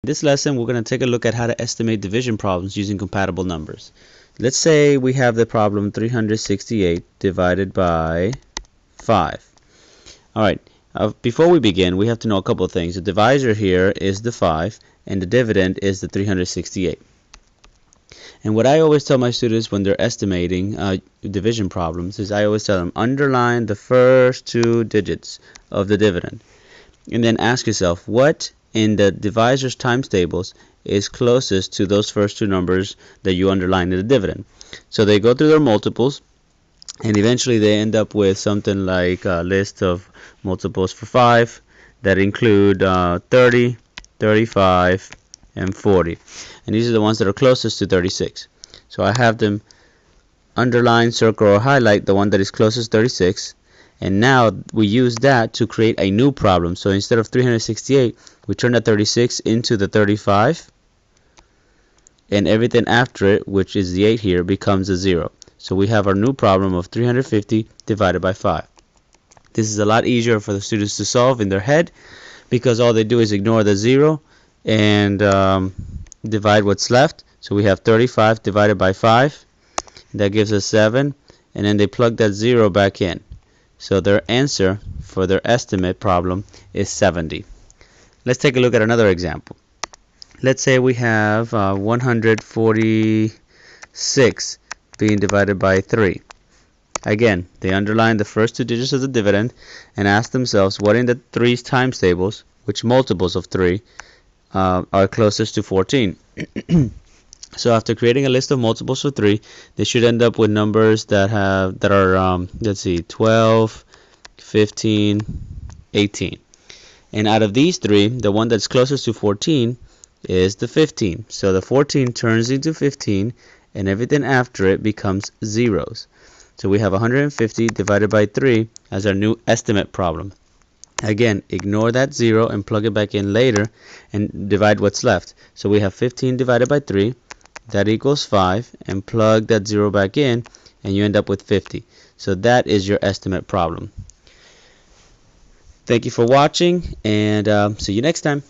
In this lesson, we're going to take a look at how to estimate division problems using compatible numbers. Let's say we have the problem 368 divided by 5. Alright, before we begin, we have to know a couple of things. The divisor here is the 5, and the dividend is the 368. And what I always tell my students when they're estimating division problems is I always tell them, underline the first two digits of the dividend. And then ask yourself, what in the divisor's times tables is closest to those first two numbers that you underlined in the dividend. So they go through their multiples, and eventually they end up with something like a list of multiples for 5 that include 30, 35, and 40. And these are the ones that are closest to 36. So I have them underline, circle, or highlight the one that is closest to 36. And now we use that to create a new problem. So instead of 368, we turn that 36 into the 35. And everything after it, which is the 8 here, becomes a 0. So we have our new problem of 350 divided by 5. This is a lot easier for the students to solve in their head because all they do is ignore the 0 and divide what's left. So we have 35 divided by 5. That gives us 7. And then they plug that 0 back in. So their answer for their estimate problem is 70. Let's take a look at another example. Let's say we have 146 being divided by 3. Again, they underline the first two digits of the dividend and ask themselves what in the 3's times tables, which multiples of 3, are closest to 14. So after creating a list of multiples for 3, they should end up with numbers that are let's see, 12, 15, 18. And out of these 3, the one that's closest to 14 is the 15. So the 14 turns into 15, and everything after it becomes zeros. So we have 150 divided by 3 as our new estimate problem. Again, ignore that 0 and plug it back in later and divide what's left. So we have 15 divided by 3. That equals 5, and plug that 0 back in, and you end up with 50. So that is your estimate problem. Thank you for watching, and see you next time.